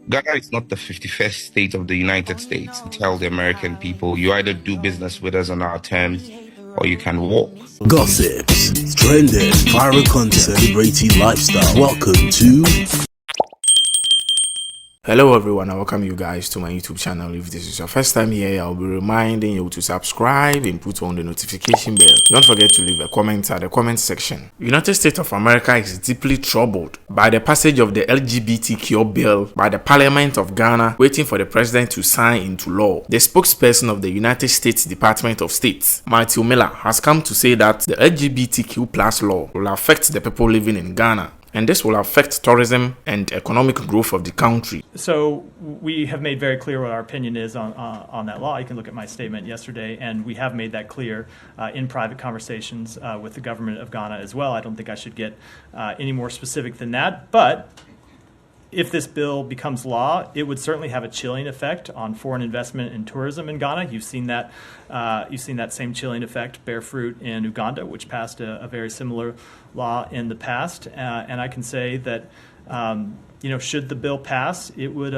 Ghana is not the 51st state of the United States. Tell the American people, you either do business with us on our terms or you can walk. Gossips, trending, viral content, celebrity lifestyle. Welcome to... Hello everyone, I welcome you guys to my YouTube channel. If this is your first time here, I'll be reminding you to subscribe and put on the notification bell. Don't forget to leave a comment at the comment section. United States of America is deeply troubled by the passage of the LGBTQ bill by the Parliament of Ghana, waiting for the president to sign into law. The spokesperson of the United States Department of State, Matthew Miller, has come to say that the LGBTQ plus law will affect the people living in Ghana, and this will affect tourism and economic growth of the country. So we have made very clear what our opinion is on that law. You can look at my statement yesterday, and we have made that clear in private conversations with the government of Ghana as well. I don't think I should get any more specific than that, but if this bill becomes law, it would certainly have a chilling effect on foreign investment and tourism in Ghana. You've seen that same chilling effect bear fruit in Uganda, which passed a very similar law in the past. And I can say that should the bill pass, it would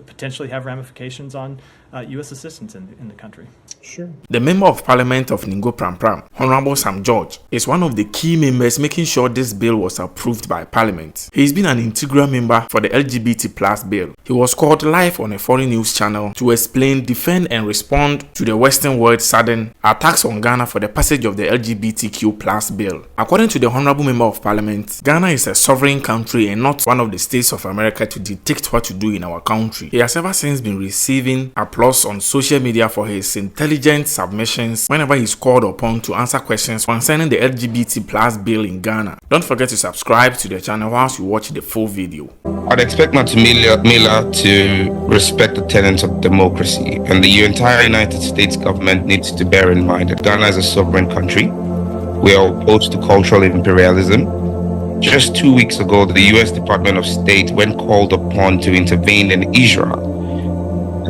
potentially have ramifications on U.S. assistance in the country. Sure. The Member of Parliament of Ningo Pram, Honorable Sam George, is one of the key members making sure this bill was approved by Parliament. He's been an integral member for the LGBT plus bill. He was called live on a foreign news channel to explain, defend and respond to the Western world's sudden attacks on Ghana for the passage of the LGBTQ plus bill. According to the Honorable Member of Parliament, Ghana is a sovereign country and not one of the states of America to dictate what to do in our country. He has ever since been receiving applause on social media for his intelligent submissions whenever he's called upon to answer questions concerning the LGBT plus bill in Ghana. Don't forget to subscribe to the channel whilst you watch the full video. I'd expect Matthew Miller to respect the tenets of democracy, and the entire United States government needs to bear in mind that Ghana is a sovereign country. We are opposed to cultural imperialism. Just 2 weeks ago, the U.S. Department of State, when called upon to intervene in Israel,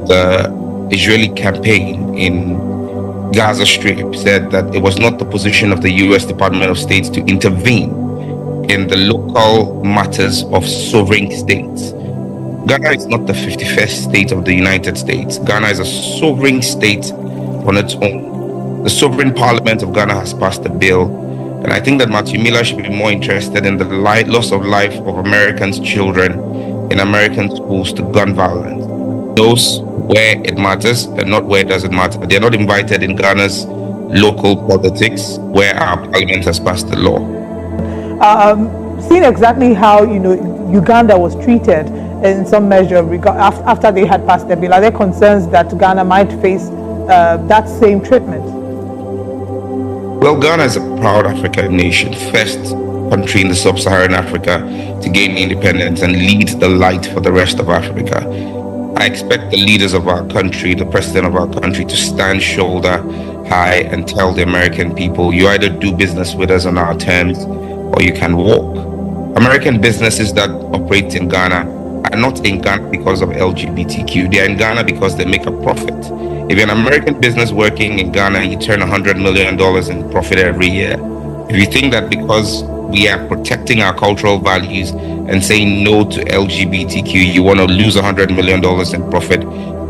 the Israeli campaign in Gaza Strip, said that it was not the position of the U.S. Department of State to intervene in the local matters of sovereign states. Ghana is not the 51st state of the United States. Ghana is a sovereign state on its own. The sovereign parliament of Ghana has passed a bill, and I think that Matthew Miller should be more interested in the loss of life of Americans' children in American schools to gun violence. Those where it matters and not where it doesn't matter. They're not invited in Ghana's local politics where our parliament has passed the law. Seeing exactly how Uganda was treated in some measure after they had passed the bill, are there concerns that Ghana might face that same treatment? Well, Ghana is a proud African nation, first country in the sub-Saharan Africa to gain independence and lead the light for the rest of Africa. I expect the leaders of our country, the president of our country, to stand shoulder high and tell the American people, you either do business with us on our terms or you can walk. American businesses that operate in Ghana are not in Ghana because of LGBTQ. They are in Ghana because they make a profit. If you're an American business working in Ghana, you turn $100 million in profit every year. If you think that because we are protecting our cultural values and saying no to LGBTQ, you want to lose $100 million in profit,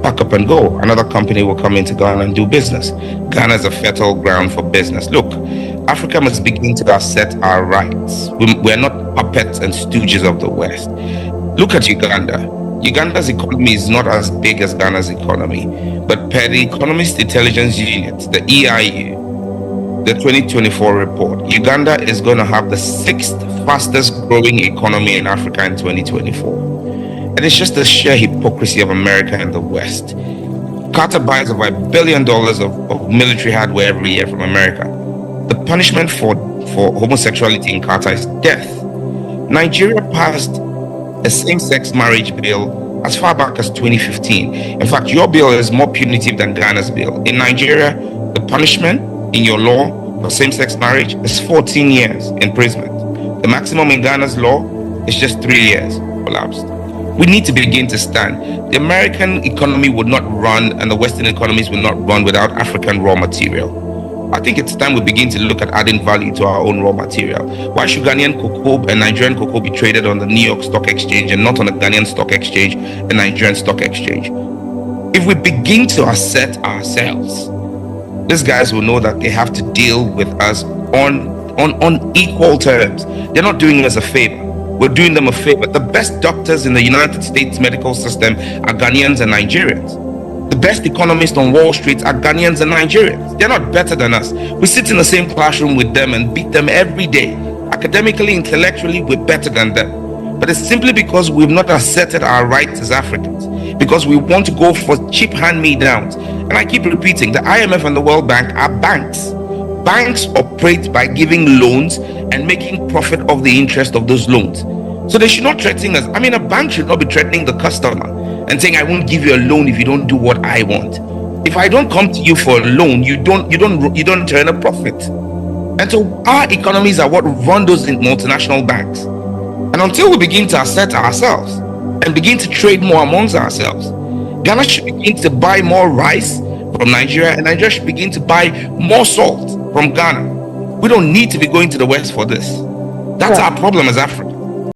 pack up and go. Another company will come into Ghana and do business. Ghana is a fertile ground for business. Look, Africa must begin to assert our rights. We're not puppets and stooges of the West. Look at Uganda. Uganda's economy is not as big as Ghana's economy, but per the Economist Intelligence Unit, the EIU, the 2024 report, Uganda is going to have the 6th fastest growing economy in Africa in 2024. And it's just the sheer hypocrisy of America and the West. Qatar buys over $1 billion of military hardware every year from America. The punishment for homosexuality in Qatar is death. Nigeria passed a same-sex marriage bill as far back as 2015. In fact, your bill is more punitive than Ghana's bill. In Nigeria, the punishment in your law for same-sex marriage is 14 years imprisonment. The maximum in Ghana's law is just 3 years collapsed. We need to begin to stand. The American economy would not run and the Western economies will not run without African raw material. I think it's time we begin to look at adding value to our own raw material. Why should Ghanaian cocoa and Nigerian cocoa be traded on the New York Stock Exchange and not on the Ghanaian Stock Exchange and Nigerian Stock Exchange? If we begin to assert ourselves, these guys will know that they have to deal with us on equal terms. They're not doing us a favor. We're doing them a favor. The best doctors in the United States medical system are Ghanaians and Nigerians. The best economists on Wall Street are Ghanaians and Nigerians. They're not better than us. We sit in the same classroom with them and beat them every day. Academically, intellectually, we're better than them. But it's simply because we've not asserted our rights as Africans, because we want to go for cheap hand-me-downs. And I keep repeating, the IMF and the World Bank are banks. Banks operate by giving loans and making profit of the interest of those loans. So they should not threaten us. I mean, a bank should not be threatening the customer and saying, I won't give you a loan if you don't do what I want. If I don't come to you for a loan, you don't turn a profit. And so our economies are what run those multinational banks. And until we begin to assert ourselves and begin to trade more amongst ourselves, Ghana should begin to buy more rice from Nigeria, and Nigeria should begin to buy more salt from Ghana. We don't need to be going to the West for this. That's our problem as Africans.